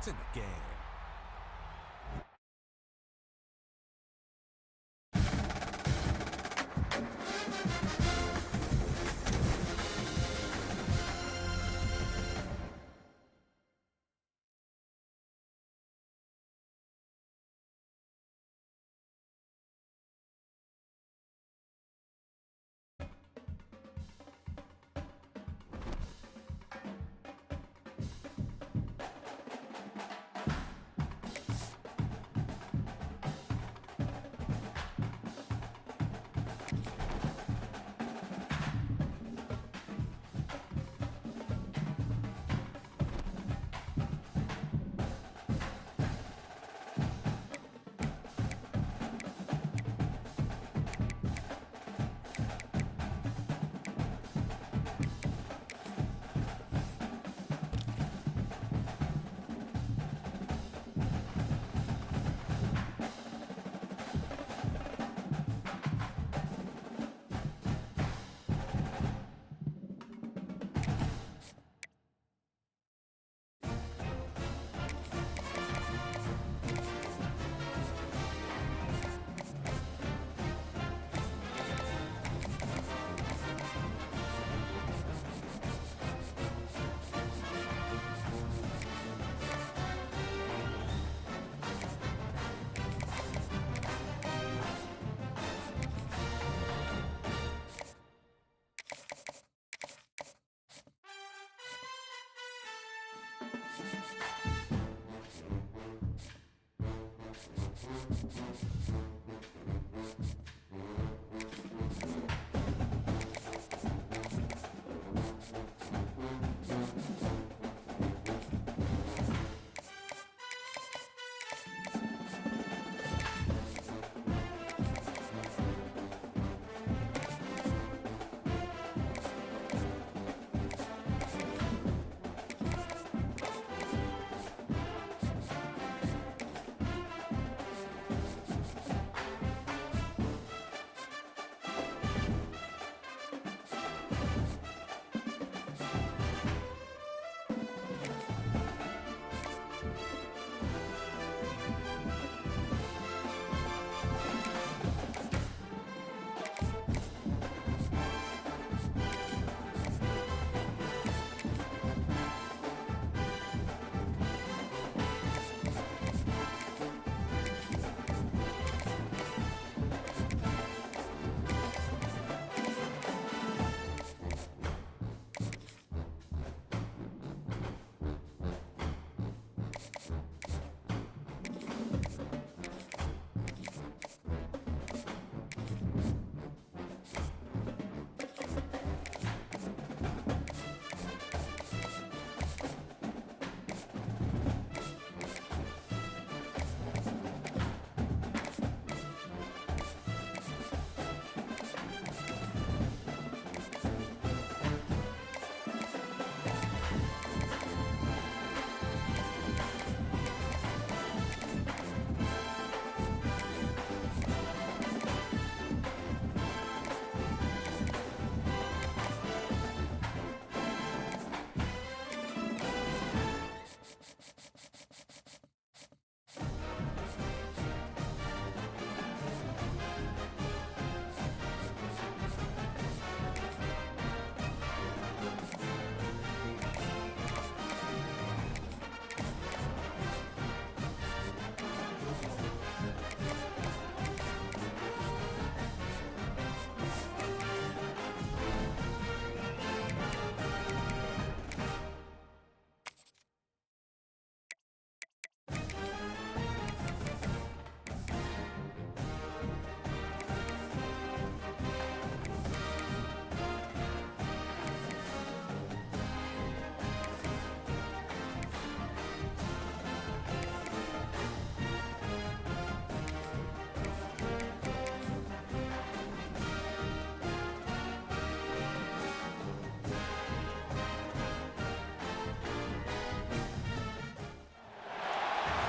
It's in the game.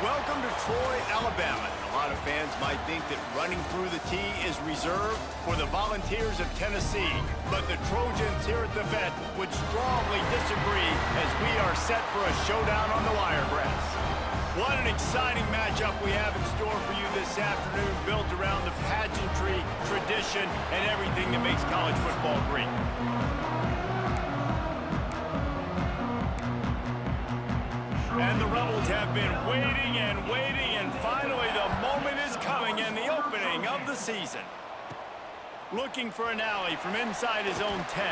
Welcome to Troy, Alabama. A lot of fans might think that running through the tee is reserved for the Volunteers of Tennessee, but the Trojans here at the Vet would strongly disagree as we are set for a showdown on the Wiregrass. What an exciting matchup we have in store for you this afternoon, built around the pageantry, tradition, and everything that makes college football great. And the Rebels have been waiting and waiting, and finally the moment is coming and the opening of the season. Looking for an alley from inside his own 10.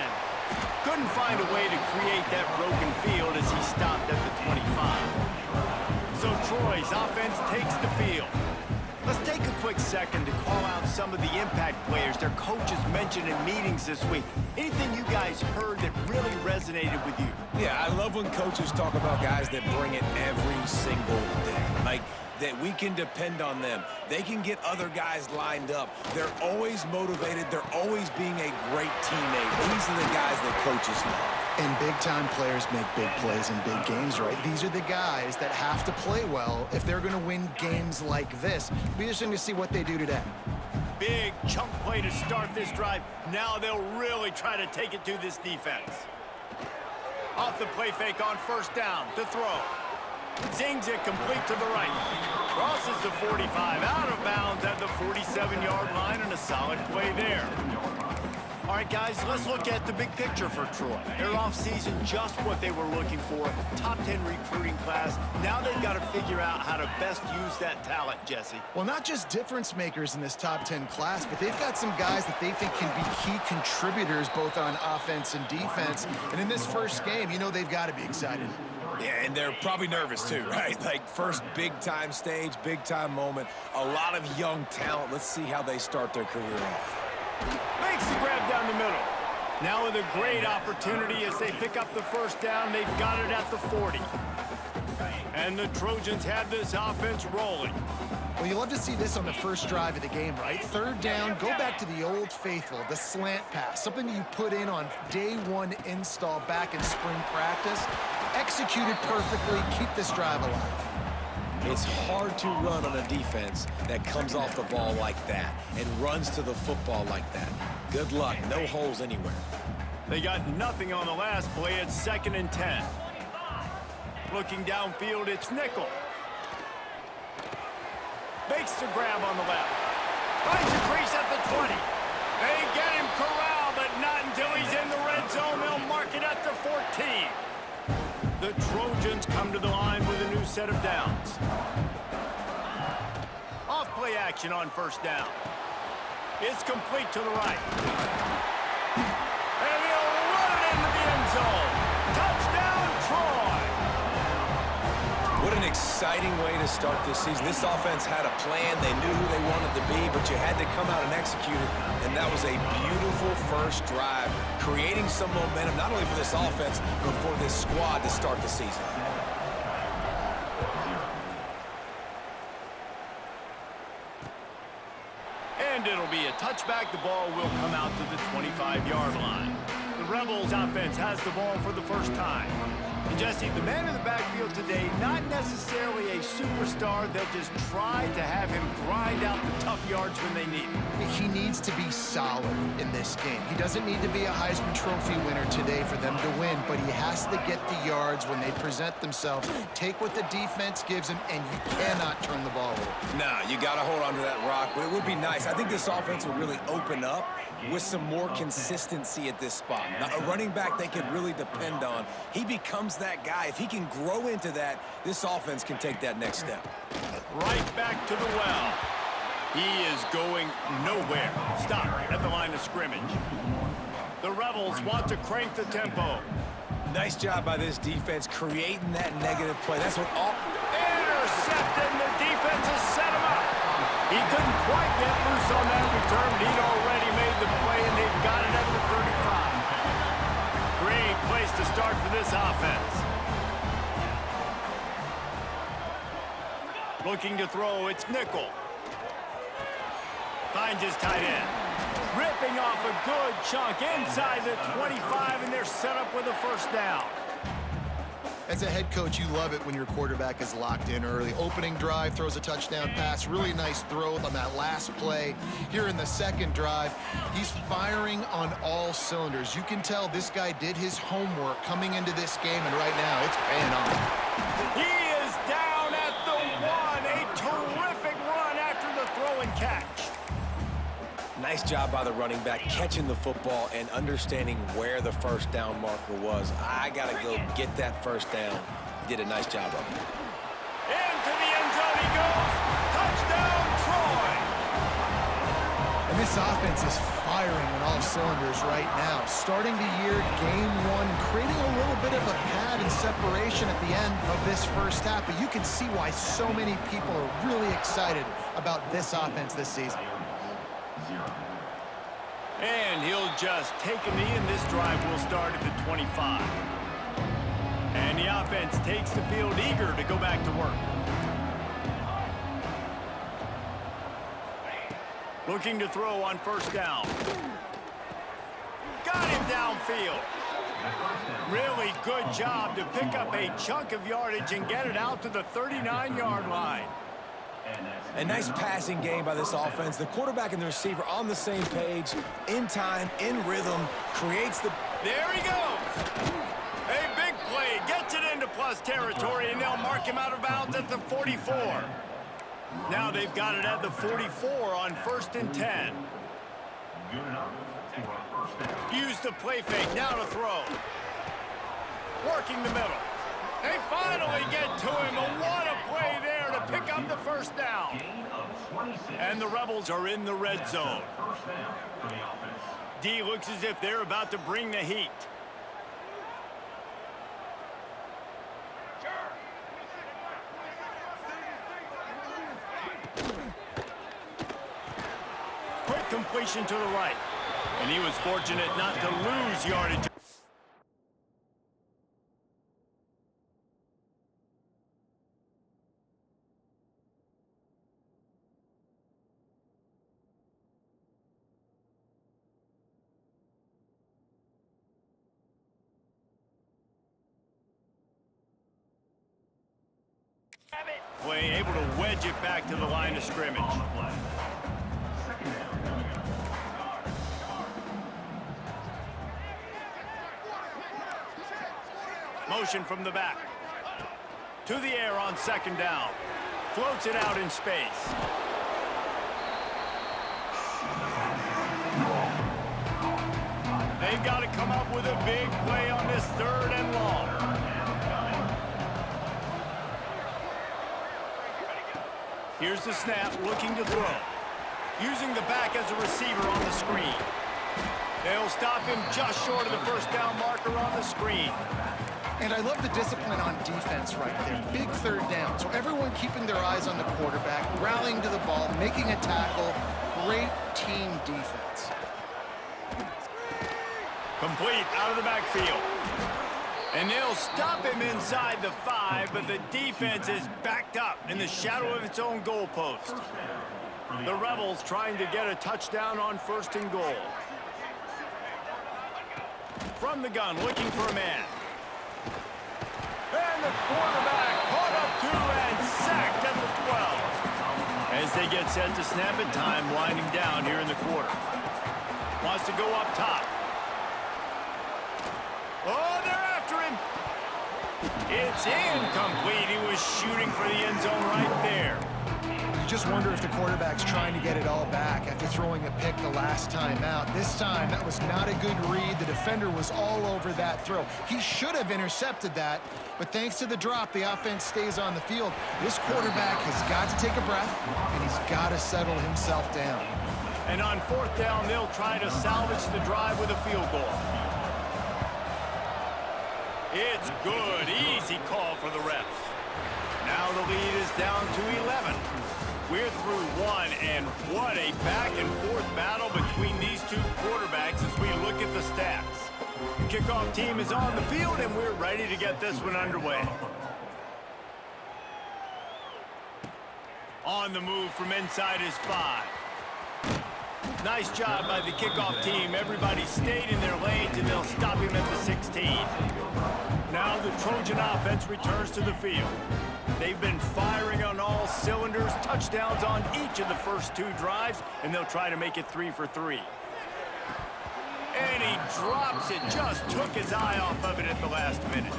Couldn't find a way to create that broken field as he stopped at the 25. So Troy's offense takes the field. Let's take a quick second to call out some of the impact players their coaches mentioned in meetings this week. Anything you guys heard that really resonated with you? Yeah, I love when coaches talk about guys that bring it every single day. Like, that we can depend on them. They can get other guys lined up. They're always motivated. They're always being a great teammate. These are the guys that coaches love. And big-time players make big plays in big games, right? These are the guys that have to play well if they're going to win games like this. Be interesting to see what they do today. Big chunk play to start this drive. Now they'll really try to take it to this defense. Off the play fake on first down to throw. Zings it complete to the right. Crosses the 45, out of bounds at the 47-yard line, and a solid play there. All right, guys, let's look at the big picture for Troy. Their offseason, just what they were looking for. Top 10 recruiting class. Now they've got to figure out how to best use that talent, Jesse. Well, not just difference makers in this top 10 class, but they've got some guys that they think can be key contributors both on offense and defense. And in this first game, you know they've got to be excited. Yeah, and they're probably nervous too, right? Like, first big-time stage, big-time moment. A lot of young talent. Let's see how they start their career off. Makes the grab down the middle. Now with a great opportunity as they pick up the first down. They've got it at the 40. And the Trojans have this offense rolling. Well, you love to see this on the first drive of the game, right? Third down, go back to the old faithful, the slant pass, something you put in on day one install back in spring practice. Executed perfectly, keep this drive alive. It's hard to run on a defense that comes off the ball like that and runs to the football like that. Good luck, no holes anywhere. They got nothing on the last play. It's 2nd and 10. Looking downfield, it's Nickel. Makes the grab on the left. Finds a crease at the 20. They get him corralled, but not until he's in the red zone. They'll mark it at the 14. The Trojans come to the line with a new set of downs. Off-play action on first down. It's complete to the right. And he'll run it into the end zone. Touchdown, Troy! What an exciting way to start this season. This offense had a plan. They knew who they wanted to be, but you had to come out and execute it. And that was a beautiful first drive, creating some momentum, not only for this offense, but for this squad to start the season. And it'll be a touchback. The ball will come out to the 25-yard line. The Rebels offense has the ball for the first time. And Jesse, the man in the backfield today, not necessarily a superstar. They'll just try to have him grind out the tough yards when they need him. He needs to be solid in this game. He doesn't need to be a Heisman Trophy winner today for them to win, but he has to get the yards when they present themselves. Take what the defense gives him, and you cannot turn the ball over. Nah, you got to hold on to that rock, but it would be nice. I think this offense will really open up with some more consistency at this spot. Now, a running back they can really depend on. He becomes that guy. If he can grow into that, this offense can take that next step. Right back to the well. He is going nowhere. Stop at the line of scrimmage. The Rebels want to crank the tempo. Nice job by this defense creating that negative play. That's what all... Intercepted, and the defense has set him up. He couldn't quite get loose on that return. He'd already made the play, and they've got it at the 35. Great place to start for this offense. Looking to throw, it's Nickel. Finds his tight end. Ripping off a good chunk inside the 25, and they're set up with a first down. As a head coach, you love it when your quarterback is locked in early. Opening drive, throws a touchdown pass. Really nice throw on that last play. Here in the second drive, he's firing on all cylinders. You can tell this guy did his homework coming into this game, and right now it's paying off. He is down at the Nice job by the running back, catching the football and understanding where the first down marker was. I got to go get that first down. He did a nice job of it. Into the end zone he goes. Touchdown, Troy. And this offense is firing on all cylinders right now. Starting the year, game one, creating a little bit of a pad and separation at the end of this first half. But you can see why so many people are really excited about this offense this season. And he'll just take a knee, and this drive will start at the 25. And the offense takes the field eager to go back to work. Looking to throw on first down. Got him downfield. Really good job to pick up a chunk of yardage and get it out to the 39-yard line. A nice passing game by this offense. The quarterback and the receiver on the same page, in time, in rhythm, creates the... There he goes. A big play, gets it into plus territory, and they'll mark him out of bounds at the 44. Now they've got it at the 44 on 1st and 10. Use the play fake, now to throw. Working the middle. They finally get to him, and what a play there to pick up the first down. And the Rebels are in the red zone. D looks as if they're about to bring the heat. Quick completion to the right. And he was fortunate not to lose yardage. Play able to wedge it back to the line of scrimmage. Motion from the back. To the air on 2nd down. Floats it out in space. They've got to come up with a big play on this 3rd and long. Here's the snap, looking to throw. Using the back as a receiver on the screen. They'll stop him just short of the first down marker on the screen. And I love the discipline on defense right there. Big 3rd down. So everyone keeping their eyes on the quarterback, rallying to the ball, making a tackle. Great team defense. Complete out of the backfield. And they'll stop him inside the 5, but the defense is backed up in the shadow of its own goalpost. The Rebels trying to get a touchdown on 1st and goal. From the gun, looking for a man. And the quarterback caught up to and sacked at the 12. As they get set to snap it, time winding down here in the quarter. Wants to go up top. Oh, they're after him. It's incomplete. He was shooting for the end zone right there. You just wonder if the quarterback's trying to get it all back after throwing a pick the last time out. This time, that was not a good read. The defender was all over that throw. He should have intercepted that, but thanks to the drop, the offense stays on the field. This quarterback has got to take a breath, and he's got to settle himself down. And on 4th down, they'll try to salvage the drive with a field goal. It's good. Easy call for the refs. Now the lead is down to 11. We're through 1, and what a back-and-forth battle between these two quarterbacks as we look at the stats. The kickoff team is on the field, and we're ready to get this one underway. On the move from inside is 5. Nice job by the kickoff team. Everybody stayed in their lanes, and they'll stop him at the 16. Now the Trojan offense returns to the field. They've been firing on all cylinders, touchdowns on each of the first 2 drives, and they'll try to make it 3 for 3. And he drops it, just took his eye off of it at the last minute.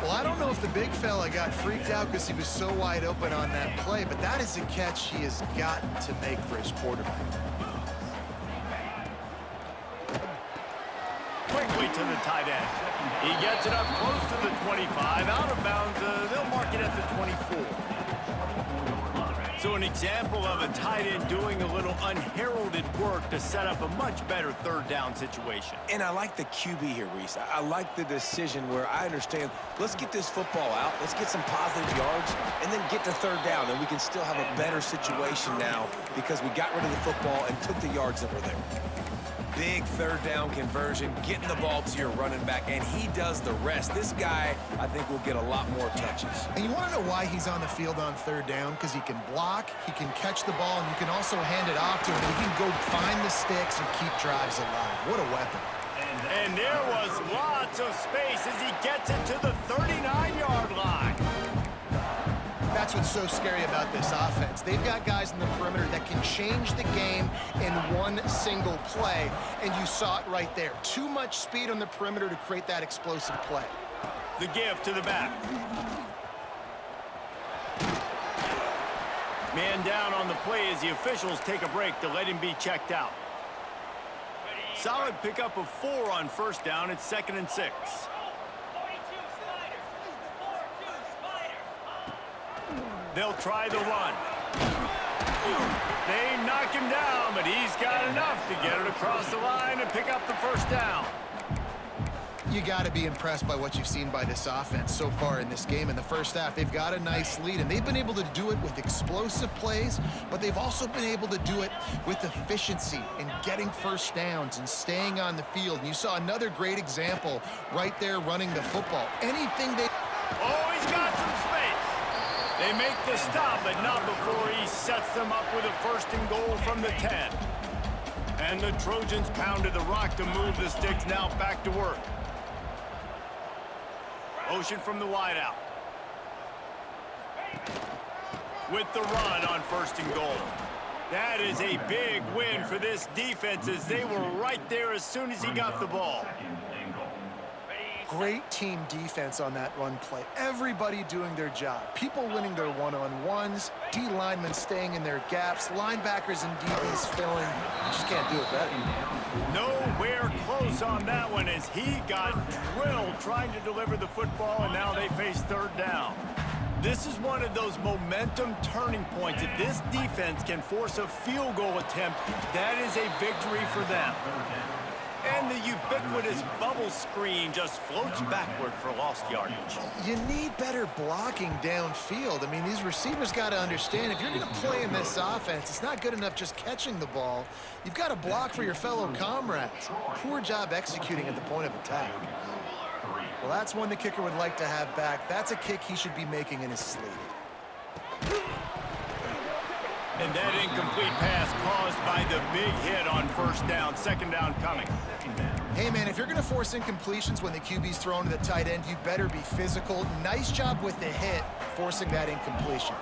Well, I don't know if the big fella got freaked out because he was so wide open on that play, but that is a catch he has got to make for his quarterback. it to the tight end. He gets it up close to the 25. Out of bounds, they'll mark it at the 24. So an example of a tight end doing a little unheralded work to set up a much better third down situation. And I like the QB here, Reese. I like the decision where I understand, let's get this football out, let's get some positive yards, and then get to third down, and we can still have a better situation now because we got rid of the football and took the yards that were there. Big third down conversion, getting the ball to your running back, and he does the rest. This guy, I think, will get a lot more touches. And you want to know why he's on the field on third down? Because he can block, he can catch the ball, and you can also hand it off to him. And he can go find the sticks and keep drives alive. What a weapon. And there was lots of space as he gets it to the 39-yard line. That's what's so scary about this offense. They've got guys in the perimeter that can change the game in one single play, and you saw it right there. Too much speed on the perimeter to create that explosive play. The give to the back. Man down on the play as the officials take a break to let him be checked out. Solid pickup of 4 on first down. It's 2nd and 6. They'll try the run. They knock him down, but he's got enough to get it across the line and pick up the first down. You got to be impressed by what you've seen by this offense so far in this game. In the first half, they've got a nice lead, and they've been able to do it with explosive plays, but they've also been able to do it with efficiency and getting first downs and staying on the field. And you saw another great example right there running the football. Anything they... Oh, he's got some space. They make the stop, but not before he sets them up with a 1st and goal from the 10. And the Trojans pounded the rock to move the sticks, now back to work. Motion from the wideout. With the run on 1st and goal. That is a big win for this defense as they were right there as soon as he got the ball. Great team defense on that run play. Everybody doing their job. People winning their one-on-ones, D linemen staying in their gaps, linebackers and DBs filling. You just can't do it better. Nowhere close on that one as he got drilled trying to deliver the football, and now they face third down. This is one of those momentum turning points. If this defense can force a field goal attempt, that is a victory for them. And the ubiquitous bubble screen just floats backward for lost yardage. You need better blocking downfield. I mean, these receivers got to understand, if you're going to play in this offense, it's not good enough just catching the ball. You've got to block for your fellow comrades. Poor job executing at the point of attack. Well, that's one the kicker would like to have back. That's a kick he should be making in his sleep. And that incomplete pass caused by the big hit on 1st down. 2nd down coming. Hey, man, if you're going to force incompletions when the QB's thrown to the tight end, you better be physical. Nice job with the hit, forcing that incompletion.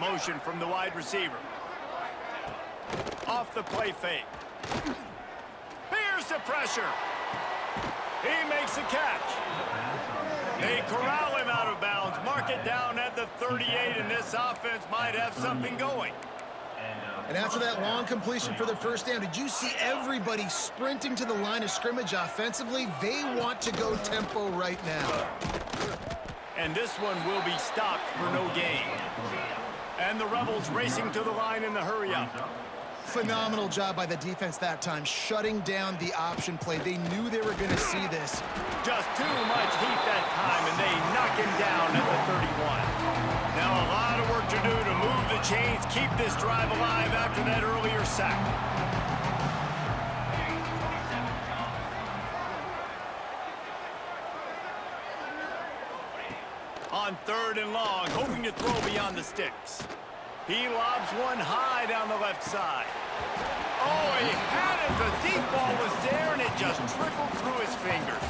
Motion from the wide receiver. Off the play fake. Here's the pressure. He makes the catch. They corral him out of bounds, mark it down at the 38, and this offense might have something going. And after that long completion for the first down, did you see everybody sprinting to the line of scrimmage offensively? They want to go tempo right now. And this one will be stopped for no gain. And the Rebels racing to the line in the hurry-up. Phenomenal job by the defense that time, shutting down the option play. They knew they were going to see this. Just too much heat that time, and they knock him down at the 31. Now a lot of work to do to move the chains, keep this drive alive after that earlier sack. On 3rd and long, hoping to throw beyond the sticks. He lobs one high down the left side. Oh, he had it. The deep ball was there, and it just trickled through his fingers.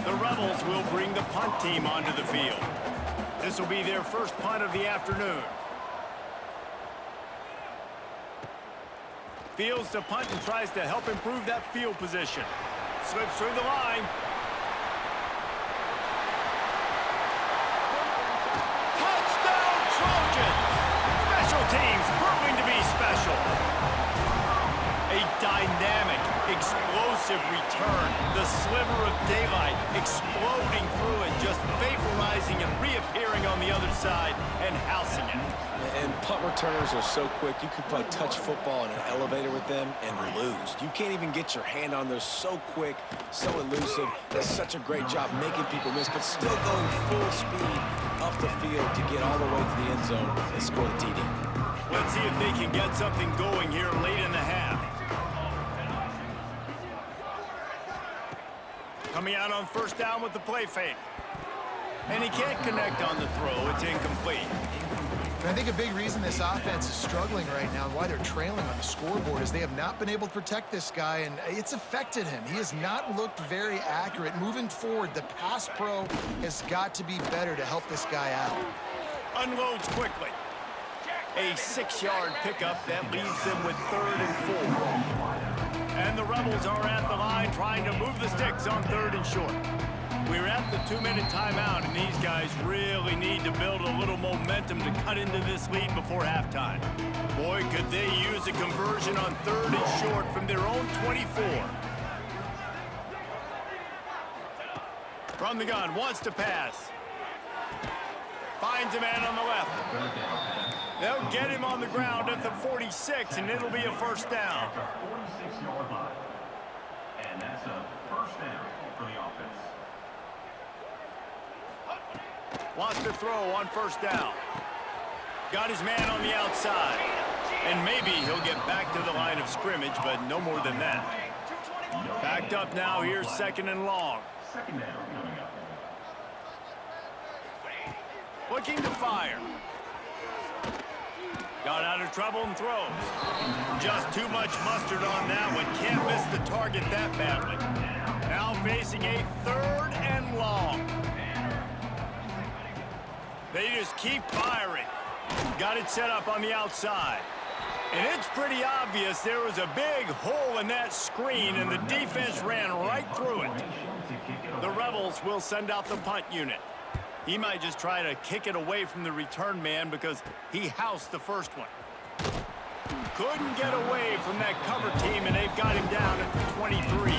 The Rebels will bring the punt team onto the field. This will be their first punt of the afternoon. Fields to punt and tries to help improve that field position. Slips through the line. Touchdown, Trojans! Special teams proving to be special. A dynamic Explosive return. The sliver of daylight exploding through it, just vaporizing and reappearing on the other side and housing it. And punt returners are so quick. You could play touch football in an elevator with them and lose. You can't even get your hand on them. So quick, so elusive. Does such a great job making people miss, but still going full speed up the field to get all the way to the end zone and score the TD. Let's see if they can get something going here late in the half. Coming out on first down with the play fake. And he can't connect on the throw. It's incomplete. And I think a big reason this offense is struggling right now and why they're trailing on the scoreboard is they have not been able to protect this guy, and it's affected him. He has not looked very accurate. Moving forward, the pass pro has got to be better to help this guy out. Unloads quickly. A 6-yard pickup that leaves them with 3rd and 4. And the Rebels are at the line trying to move the sticks on 3rd and short. We're at the 2-minute timeout, and these guys really need to build a little momentum to cut into this lead before halftime. Boy, could they use a conversion on 3rd and short from their own 24. From the gun, wants to pass. Finds a man on the left. They'll get him on the ground at the 46, and it'll be a first down. 46-yard line. And that's a first down for the offense. Wants to throw on first down. Got his man on the outside. And maybe he'll get back to the line of scrimmage, but no more than that. Backed up now, here's 2nd and long. Second down coming up. Looking to fire. Got out of trouble and throws. Just too much mustard on that one. Can't miss the target that badly. Now facing a 3rd and long. They just keep firing. Got it set up on the outside. And it's pretty obvious there was a big hole in that screen, and the defense ran right through it. The Rebels will send out the punt unit. He might just try to kick it away from the return man because he housed the first one. Couldn't get away from that cover team, and they've got him down at the 23.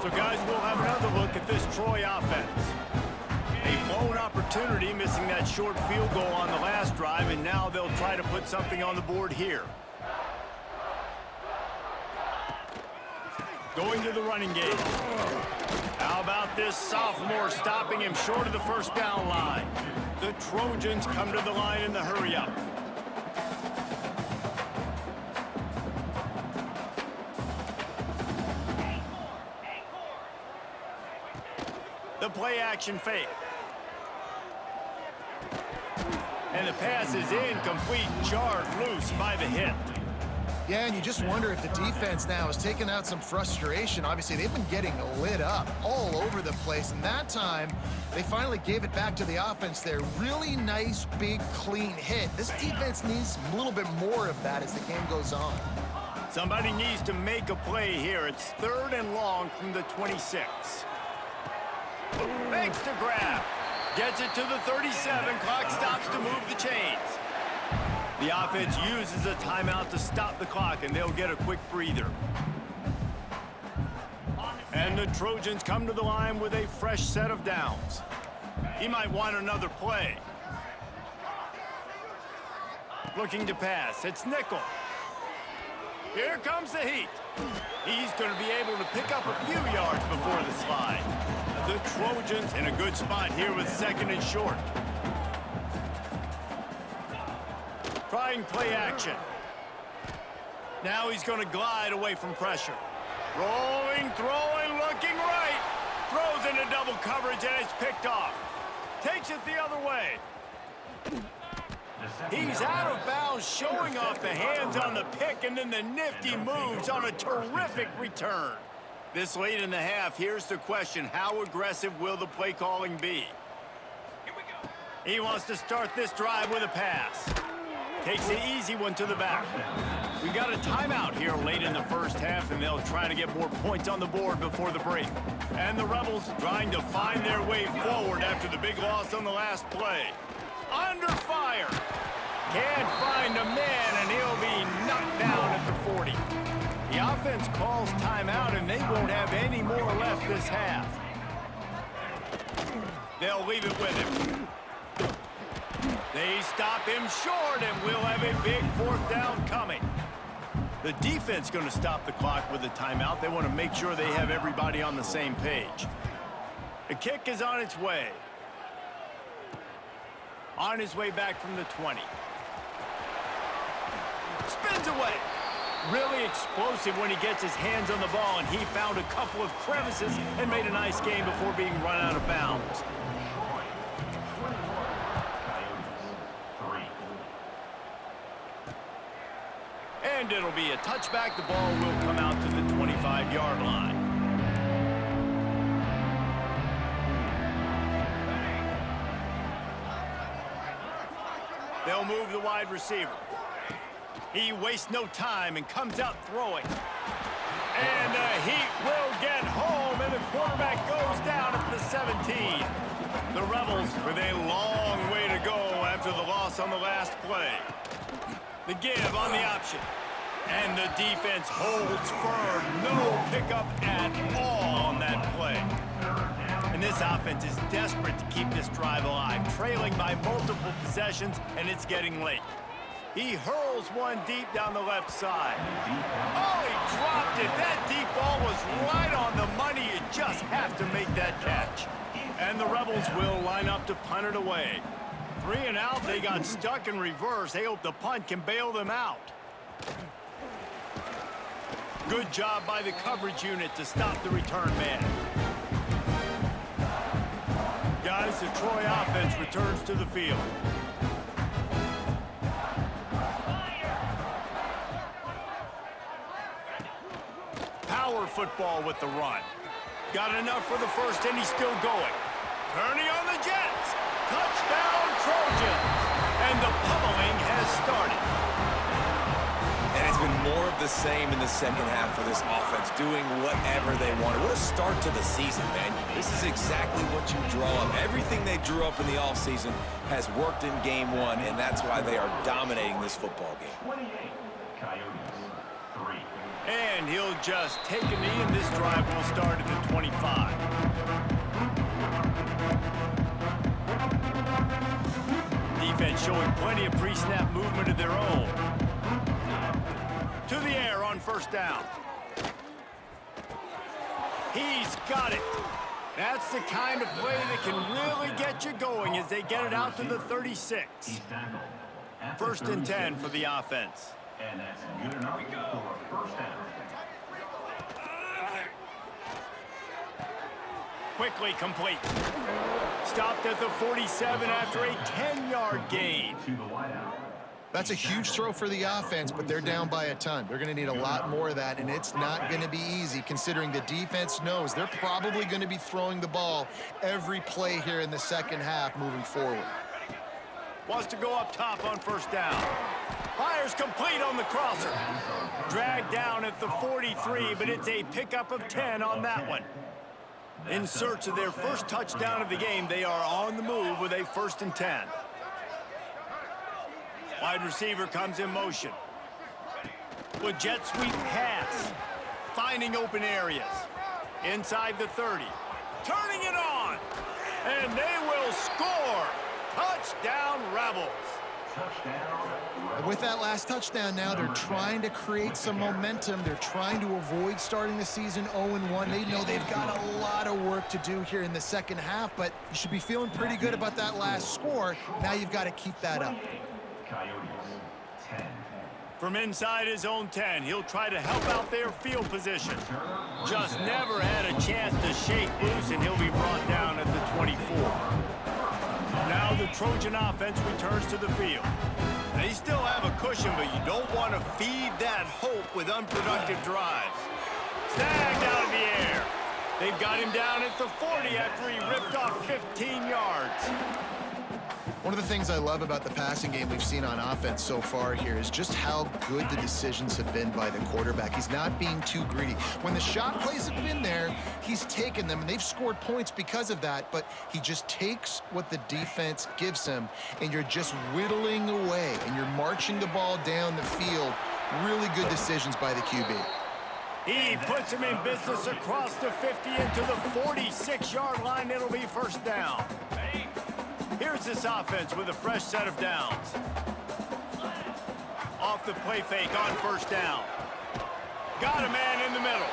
So, guys, we'll have another look at this Troy offense. A blown opportunity, missing that short field goal on the last drive, and now they'll try to put something on the board here. Going to the running game. How about this sophomore stopping him short of the first down line? The Trojans come to the line in the hurry-up. The play-action fake. And the pass is incomplete, jarred loose by the hit. Yeah, and you just wonder if the defense now has taken out some frustration. Obviously, they've been getting lit up all over the place, and that time, they finally gave it back to the offense there. Really nice, big, clean hit. This defense needs a little bit more of that as the game goes on. Somebody needs to make a play here. It's 3rd and long from the 26. Makes the grab. Gets it to the 37. Clock stops to move the chains. The offense uses a timeout to stop the clock, and they'll get a quick breather. And the Trojans come to the line with a fresh set of downs. He might want another play. Looking to pass. It's Nickel. Here comes the heat. He's going to be able to pick up a few yards before the slide. The Trojans in a good spot here with 2nd and short. Trying play action. Now he's going to glide away from pressure. Rolling, throwing, looking right. Throws into double coverage, and it's picked off. Takes it the other way. He's out of bounds, showing off the hands on the pick, and then the nifty moves on a terrific return. This late in the half, here's the question. How aggressive will the play calling be? He wants to start this drive with a pass. Takes the easy one to the back. We got a timeout here late in the first half, and they'll try to get more points on the board before the break. And the Rebels trying to find their way forward after the big loss on the last play. Under fire. Can't find a man, and he'll be knocked down at the 40. The offense calls timeout, and they won't have any more left this half. They'll leave it with him. They stop him short, and we'll have a big fourth down coming. The defense going to stop the clock with a timeout. They want to make sure they have everybody on the same page. The kick is on its way. On his way back from the 20. Spins away. Really explosive when he gets his hands on the ball, and he found a couple of crevices and made a nice game before being run out of bounds. And it'll be a touchback. The ball will come out to the 25-yard line. They'll move the wide receiver. He wastes no time and comes out throwing. And the Heat will get home, and the quarterback goes down at the 17. The Rebels with a long way to go after the loss on the last play. The give on the option. And the defense holds firm. No pickup at all on that play. And this offense is desperate to keep this drive alive, trailing by multiple possessions, and it's getting late. He hurls one deep down the left side. Oh, he dropped it. That deep ball was right on the money. You just have to make that catch. And the Rebels will line up to punt it away. 3 and out. They got stuck in reverse. They hope the punt can bail them out. Good job by the coverage unit to stop the return man. Guys, the Troy offense returns to the field. Power football with the run. Got enough for the first, and he's still going. Turning on the Jets. Touchdown, Trojans. And the pummeling has started. And it's been more of the same in the second half for this offense, doing whatever they wanted. What a start to the season, man. This is exactly what you draw up. Everything they drew up in the offseason has worked in game one, and that's why they are dominating this football game. 28, Coyotes, 3. And he'll just take a knee, and this drive will start at the 25. Defense showing plenty of pre-snap movement of their own. To the air on first down. He's got it. That's the kind of play that can really get you going as they get it out to the 36. First and 10 for the offense. And that's good enough for first down. Quickly complete. Stopped at the 47 after a 10-yard gain. To the wideout. That's a huge throw for the offense, but they're down by a ton. They're going to need a lot more of that, and it's not going to be easy considering the defense knows they're probably going to be throwing the ball every play here in the second half moving forward. Wants to go up top on first down. Fires complete on the crosser. Dragged down at the 43, but it's a pickup of 10 on that one. In search of their first touchdown of the game, they are on the move with a first and 10. Wide receiver comes in motion. With jet sweep pass. Finding open areas. Inside the 30. Turning it on. And they will score. Touchdown, Rebels. And with that last touchdown now, they're trying to create some momentum. They're trying to avoid starting the season 0-1. They know they've got a lot of work to do here in the second half, but you should be feeling pretty good about that last score. Now you've got to keep that up. Coyotes, 10. From inside his own 10, he'll try to help out their field position. Just never had a chance to shake loose, and he'll be brought down at the 24. Now the Trojan offense returns to the field. They still have a cushion, but you don't want to feed that hope with unproductive drives. Snagged out of the air. They've got him down at the 40 after he ripped off 15 yards. One of the things I love about the passing game we've seen on offense so far here is just how good the decisions have been by the quarterback. He's not being too greedy. When the shot plays have been there, he's taken them, and they've scored points because of that, but he just takes what the defense gives him, and you're just whittling away, and you're marching the ball down the field. Really good decisions by the QB. He puts him in business across the 50 into the 46-yard line. It'll be first down. Here's this offense with a fresh set of downs. Off the play fake on first down. Got a man in the middle.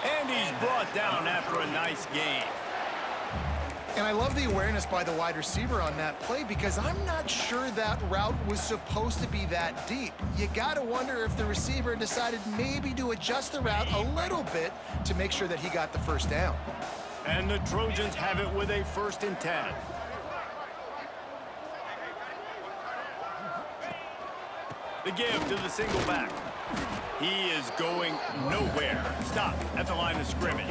And he's brought down after a nice gain. And I love the awareness by the wide receiver on that play because I'm not sure that route was supposed to be that deep. You got to wonder if the receiver decided maybe to adjust the route a little bit to make sure that he got the first down. And the Trojans have it with a 1st and 10. The give to the single back. He is going nowhere. Stop at the line of scrimmage.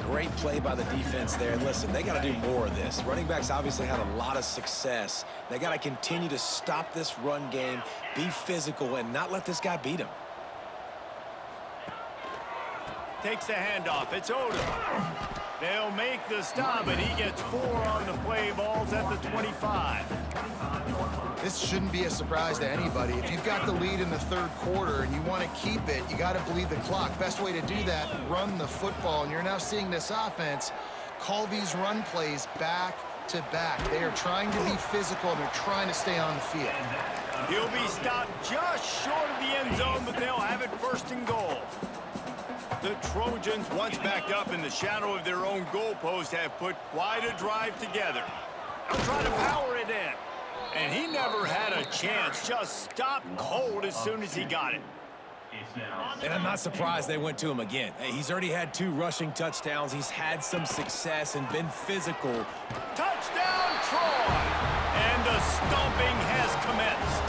Great play by the defense there. And listen, they got to do more of this. Running backs obviously had a lot of success. They got to continue to stop this run game, be physical, and not let this guy beat him. Takes the handoff. It's Odom. They'll make the stop, and he gets 4 on the play. Balls at the 25. This shouldn't be a surprise to anybody. If you've got the lead in the 3rd quarter and you want to keep it, you got to bleed the clock. Best way to do that, run the football. And you're now seeing this offense call these run plays back to back. They are trying to be physical, and they're trying to stay on the field. He'll be stopped just short of the end zone, but they'll have it 1st and goal. The Trojans, once backed up in the shadow of their own goalpost, have put quite a drive together. They'll try to power it in. And he never had a chance, just stopped cold as soon as he got it. And I'm not surprised they went to him again. Hey, he's already had 2 rushing touchdowns. He's had some success and been physical. Touchdown, Troy! And the stomping has commenced.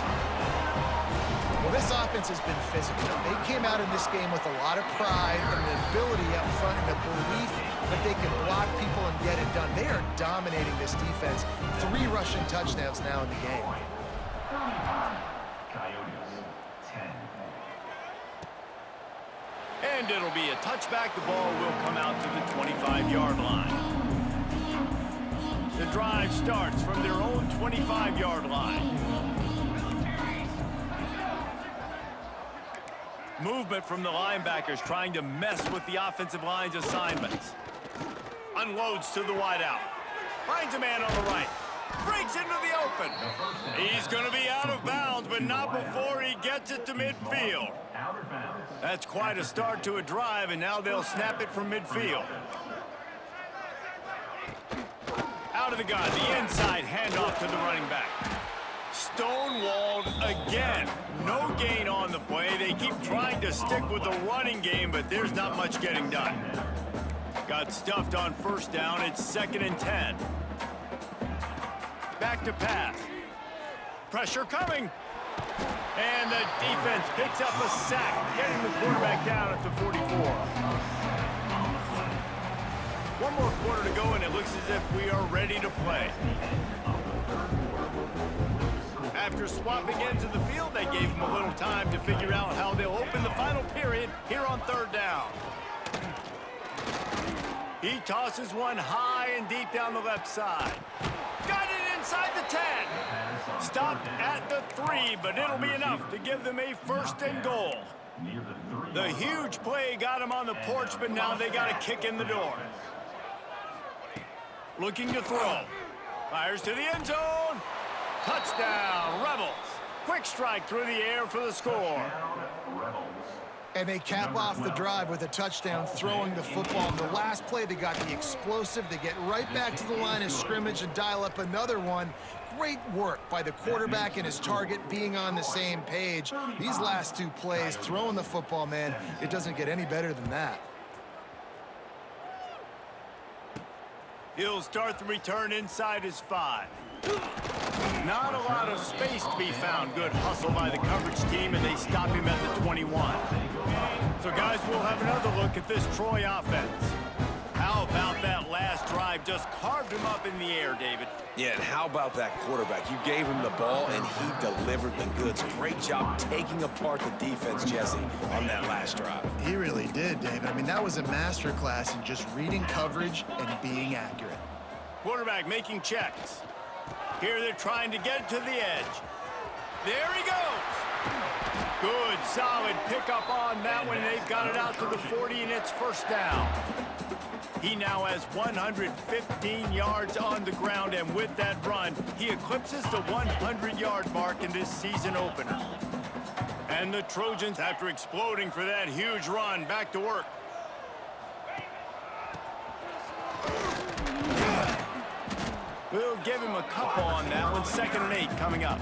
Well, this offense has been physical. They came out in this game with a lot of pride and an ability up front and a belief that they can block people and get it done. They are dominating this defense. 3 rushing touchdowns now in the game. Coyotes, 10. And it'll be a touchback. The ball will come out to the 25-yard line. The drive starts from their own 25-yard line. Movement from the linebackers trying to mess with the offensive line's assignments. Unloads to the wideout. Finds a man on the right. Breaks into the open. He's going to be out of bounds, but not before he gets it to midfield. That's quite a start to a drive, and now they'll snap it from midfield. Out of the gun, the inside handoff to the running back. Stonewalled again. No gain on the play. They keep trying to stick with the running game, but there's not much getting done. Got stuffed on 1st down. It's 2nd and 10. Back to pass. Pressure coming. And the defense picks up a sack, getting the quarterback down at the 44. 1 more quarter to go, and it looks as if we are ready to play. After swapping ends of the field, they gave him a little time to figure out how they'll open the final period here on 3rd down. He tosses one high and deep down the left side. Got it inside the 10. Stopped at the 3, but it'll be enough to give them a 1st and goal. The huge play got him on the porch, but now they got a kick in the door. Looking to throw. Fires to the end zone. Touchdown, Rebels. Quick strike through the air for the score. And they cap off the drive with a touchdown, throwing the football. In the last play, they got the explosive. They get right back to the line of scrimmage and dial up another one. Great work by the quarterback and his target being on the same page. These last 2 plays, throwing the football, man, it doesn't get any better than that. He'll start the return inside his 5. Not a lot of space to be found. Good hustle by the coverage team, and they stop him at the 21. So, guys, we'll have another look at this Troy offense. How about that last drive? Just carved him up in the air, David. Yeah, and how about that quarterback? You gave him the ball, and he delivered the goods. Great job taking apart the defense, Jesse, on that last drive. He really did, David. I mean, that was a masterclass in just reading coverage and being accurate. Quarterback making checks. Here they're trying to get to the edge. There he goes. Good, solid pickup on that one. They've got it out to the 40, and it's first down. He now has 115 yards on the ground, and with that run, he eclipses the 100-yard mark in this season opener. And the Trojans, after exploding for that huge run, back to work. We'll give him a couple on that one. 2nd and 8 coming up.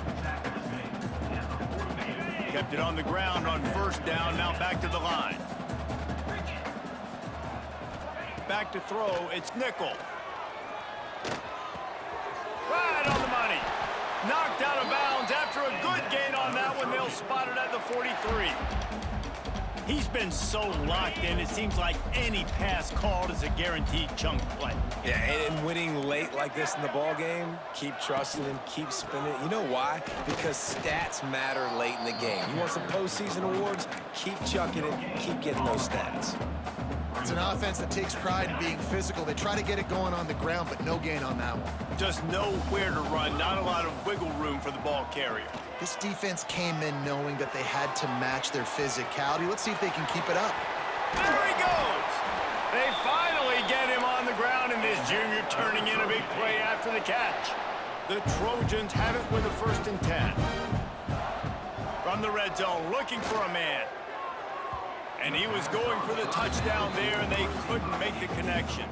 Kept it on the ground on first down. Now back to the line. Back to throw. It's Nickel. Right on the money. Knocked out of bounds after a good gain on that one. They'll spot it at the 43. He's been so locked in, it seems like any pass called is a guaranteed chunk play. Yeah, and winning late like this in the ball game, keep trusting him, keep spinning. You know why? Because stats matter late in the game. You want some postseason awards? Keep chucking it, keep getting those stats. It's an offense that takes pride in being physical. They try to get it going on the ground, but no gain on that one. Just nowhere to run, not a lot of wiggle room for the ball carrier. This defense came in knowing that they had to match their physicality. Let's see if they can keep it up. There he goes! They finally get him on the ground, and this junior turning in a big play after the catch. The Trojans have it with a 1st and 10. From the red zone, looking for a man. And he was going for the touchdown there, and they couldn't make the connection.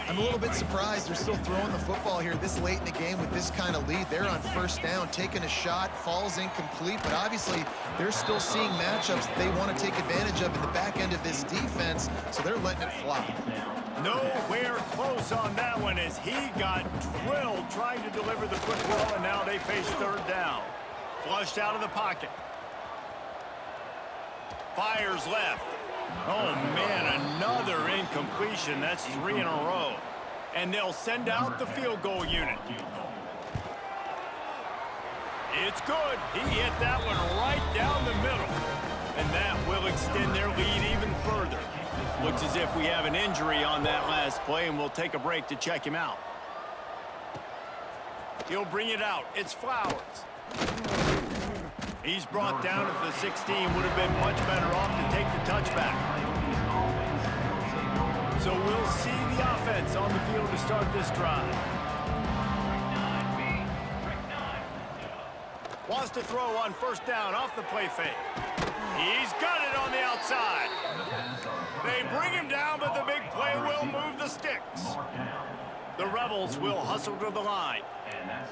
I'm a little bit surprised they're still throwing the football here this late in the game with this kind of lead. They're on first down, taking a shot, falls incomplete, but obviously they're still seeing matchups that they want to take advantage of in the back end of this defense, so they're letting it fly. Nowhere close on that one as he got drilled trying to deliver the football, and now they face 3rd down. Flushed out of the pocket. Fires left. Oh, man, another incompletion. That's 3 in a row. And they'll send out the field goal unit. It's good. He hit that one right down the middle. And that will extend their lead even further. Looks as if we have an injury on that last play, and we'll take a break to check him out. He'll bring it out. It's Flowers. He's brought down at the 16. Would have been much better off to take the touchback. So we'll see the offense on the field to start this drive. Wants to throw on first down off the play fake. He's got it on the outside. They bring him down, but the big play will move the sticks. The Rebels will hustle to the line.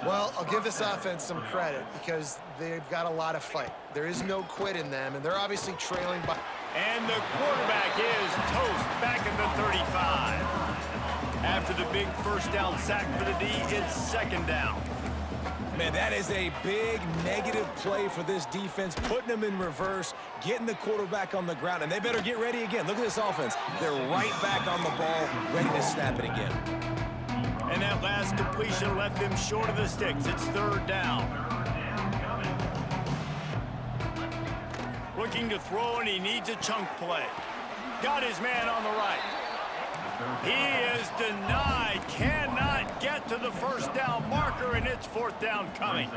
Well, I'll give this offense some credit because they've got a lot of fight. There is no quit in them, and they're obviously trailing by. And the quarterback is toast back at the 35. After the big first down sack for the D, it's 2nd down. Man, that is a big negative play for this defense, putting them in reverse, getting the quarterback on the ground, and they better get ready again. Look at this offense. They're right back on the ball, ready to snap it again. And that last completion left them short of the sticks. It's 3rd down. Looking to throw, and he needs a chunk play. Got his man on the right. He is denied. Cannot get to the first down marker, and it's 4th down coming.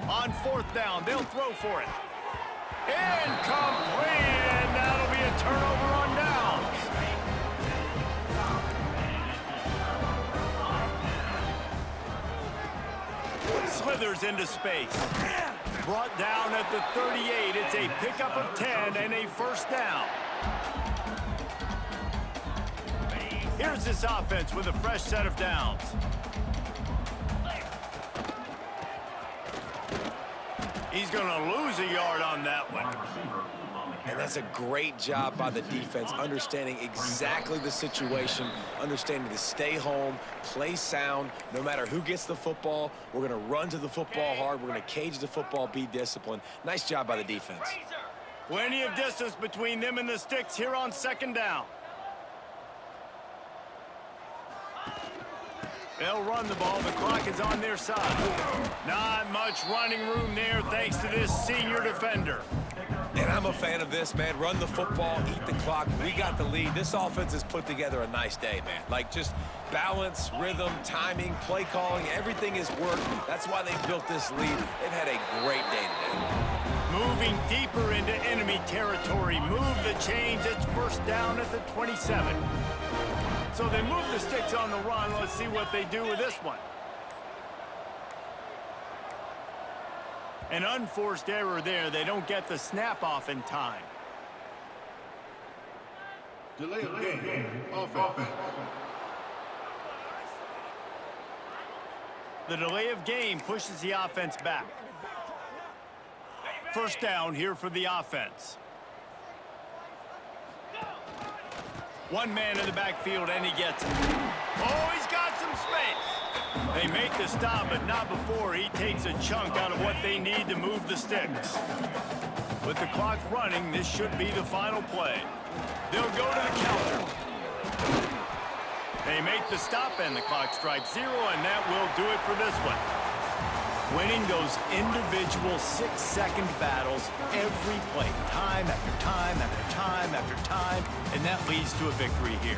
On 4th down, they'll throw for it. Incomplete, and that'll be a turnover on downs. Slithers into space. Brought down at the 38. It's a pickup of 10 and a 1st down. Here's this offense with a fresh set of downs. He's going to lose a yard on that one. And that's a great job by the defense, understanding exactly the situation, understanding to stay home, play sound. No matter who gets the football, we're going to run to the football hard. We're going to cage the football, be disciplined. Nice job by the defense. Plenty of distance between them and the sticks here on 2nd down. They'll run the ball. The clock is on their side. Not much running room there thanks to this senior defender. And I'm a fan of this, man. Run the football, eat the clock. We got the lead. This offense has put together a nice day, man. Like, just balance, rhythm, timing, play calling, everything has worked. That's why they built this lead. They've had a great day today. Moving deeper into enemy territory. Move the chains. It's first down at the 27. So they move the sticks on the run. Let's see what they do with this one. An unforced error there. They don't get the snap off in time. Delay of game. Offense. The delay of game pushes the offense back. First down here for the offense. One man in the backfield, and he gets it. Oh, he's got some space. They make the stop, but not before he takes a chunk out of what they need to move the sticks. With the clock running, this should be the final play. They'll go to the counter. They make the stop, and the clock strikes 0, and that will do it for this one. Winning those individual 6-second battles every play, time after time after time after time, and that leads to a victory here.